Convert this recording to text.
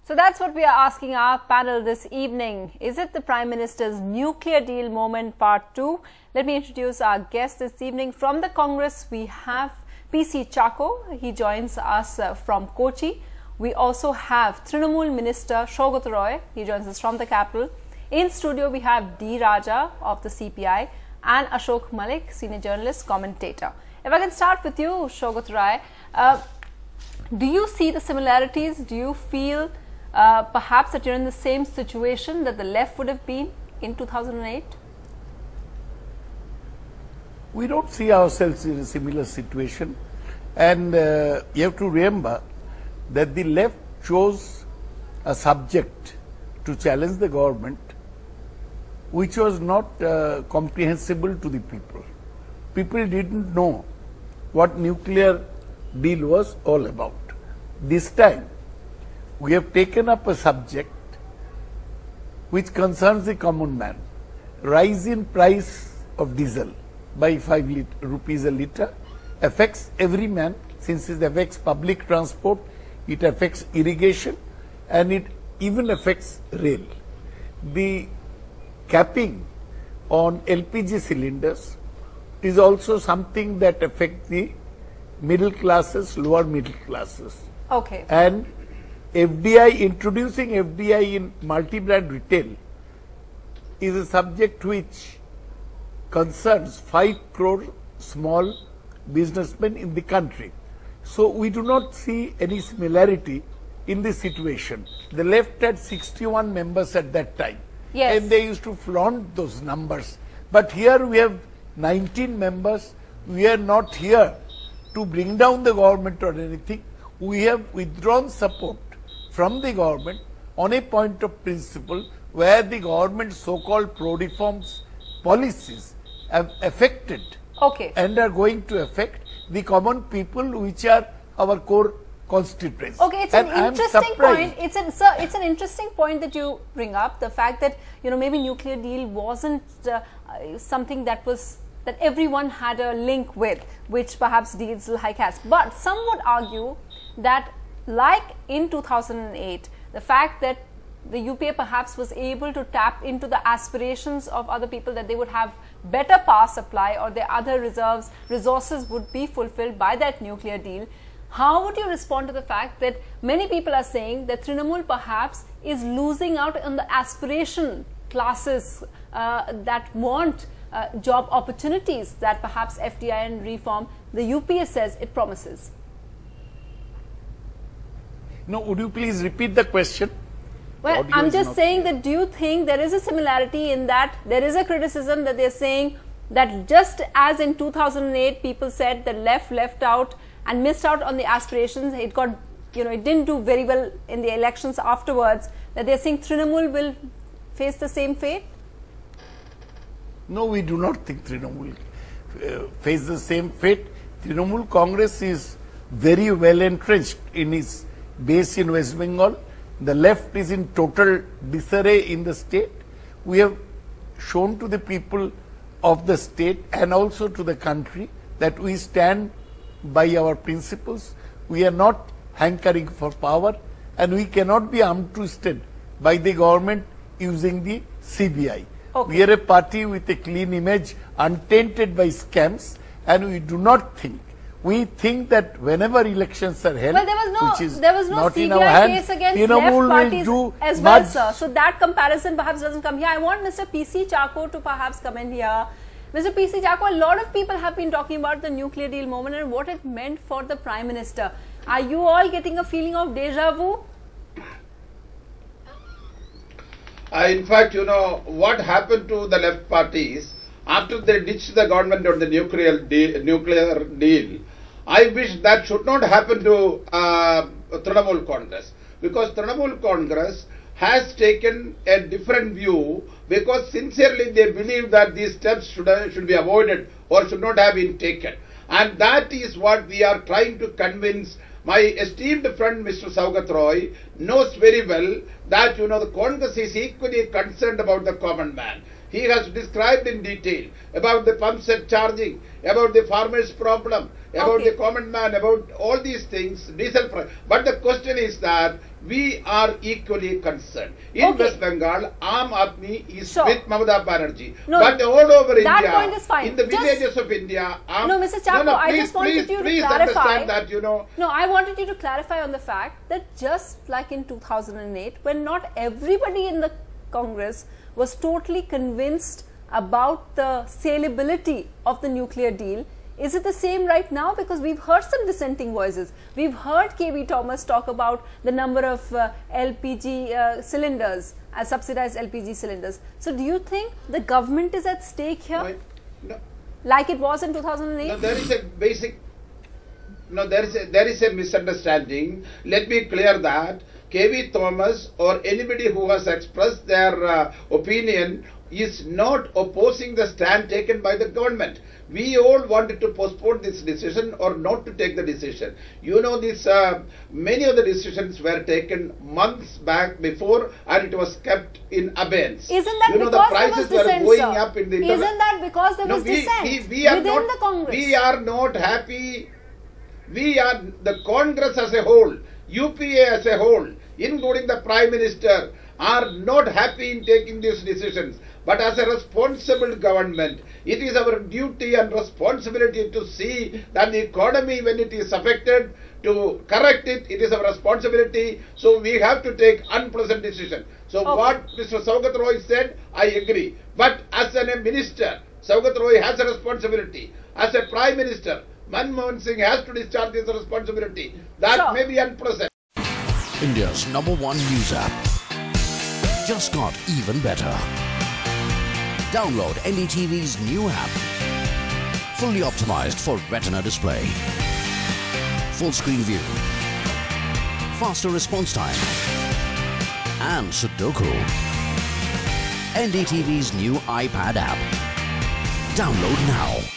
So that's what we are asking our panel this evening. Is it the Prime Minister's nuclear deal moment part 2? Let me introduce our guest this evening. From the Congress, we have PC Chako. He joins us from Kochi. We also have Trinamool Minister Shaugat Roy. He joins us from the capital. In studio, we have D. Raja of the CPI and Ashok Malik, senior journalist, commentator. If I can start with you, Shaugat Roy, do you see the similarities? Do you feel perhaps that you're in the same situation that the left would have been in 2008? We don't see ourselves in a similar situation, and you have to remember that the left chose a subject to challenge the government which was not comprehensible to the people. People didn't know what nuclear deal was all about. This time we have taken up a subject which concerns the common man. Rise in price of diesel by 5 rupees a litre affects every man, since it affects public transport, it affects irrigation, and it even affects rail. The capping on LPG cylinders is also something that affects the middle classes, lower middle classes. Okay. And FDI, introducing FDI in multi-brand retail is a subject which concerns 5 crore small businessmen in the country. So we do not see any similarity in this situation. The left had 61 members at that time. Yes. And they used to flaunt those numbers. But here we have 19 members. We are not here to bring down the government or anything. We have withdrawn support from the government on a point of principle where the government's so-called pro-reforms policies have affected and are going to affect the common people, which are our core constituents. Okay, it's an interesting point. It's an interesting point that you bring up, the fact that maybe nuclear deal wasn't something that everyone had a link with, which perhaps diesel hike has. But some would argue that, like in 2008, the fact that the UPA perhaps was able to tap into the aspirations of other people, that they would have better power supply or their other resources would be fulfilled by that nuclear deal. How would you respond to the fact that many people are saying that Trinamool perhaps is losing out on the aspiration classes that want job opportunities that perhaps FDI and reform, the UPA says it promises? No, would you please repeat the question? Well, I'm just saying that, do you think there is a similarity in that there is a criticism that they're saying that just as in 2008 people said the left out and missed out on the aspirations, it got, it didn't do very well in the elections afterwards, that they're saying Trinamool will face the same fate? No, we do not think Trinamool face the same fate. Trinamool Congress is very well entrenched in its base in West Bengal. The left is in total disarray in the state. We have shown to the people of the state and also to the country that we stand by our principles. We are not hankering for power, and we cannot be arm twisted by the government using the CBI. Okay. We are a party with a clean image, untainted by scams, and we do not think. We think that whenever elections are held, well, there was no CBI case against left parties as well, sir. So that comparison perhaps doesn't come here. I want Mr. PC Chako to perhaps come in here. Mr. PC Chako, a lot of people have been talking about the nuclear deal moment and what it meant for the Prime Minister. Are you all getting a feeling of deja vu? In fact, what happened to the left parties after they ditched the government on the nuclear deal, I wish that should not happen to Trinamool Congress, because Trinamool Congress has taken a different view, because sincerely they believe that these steps should be avoided or should not have been taken. And that is what we are trying to convince. My esteemed friend Mr. Shaugat Roy knows very well that the Congress is equally concerned about the common man. He has described in detail about the pump set charging, about the farmers' problem, about the common man, about all these things, diesel price. But the question is that we are equally concerned. In West Bengal, Aam Aadmi is with Mamata Banerjee. No, but all over that India, point is fine. in the villages of India, no, Mr. Chapko, I just wanted you to clarify. Understand that, you know. No, I wanted you to clarify on the fact that just like in 2008, when not everybody in the Congress was totally convinced about the saleability of the nuclear deal, is it the same right now? Because we've heard some dissenting voices. We've heard KB Thomas talk about the number of LPG cylinders, subsidized LPG cylinders. So do you think the government is at stake here? No. Like it was in 2008? No, there is a basic... No, there is a misunderstanding. Let me clear that. KB Thomas or anybody who has expressed their opinion is not opposing the stand taken by the government. We all wanted to postpone this decision or not to take the decision. You know, this many of the decisions were taken months back before, and it was kept in abeyance. Isn't that because the prices were going up in the Isn't that because there was dissent within the Congress? We are not happy. We are, the Congress as a whole, UPA as a whole, including the Prime Minister, are not happy in taking these decisions. But as a responsible government, it is our duty and responsibility to see that the economy, when it is affected, to correct it, it is our responsibility. So we have to take unpleasant decisions. So what Mr. Saugat Roy said, I agree. But as a minister, Saugat Roy has a responsibility. As a Prime Minister, Manmohan Singh has to discharge his responsibility. That may be unpleasant. India's #1 news app just got even better. Download NDTV's new app. Fully optimized for retina display. Full screen view. Faster response time. And Sudoku. NDTV's new iPad app. Download now.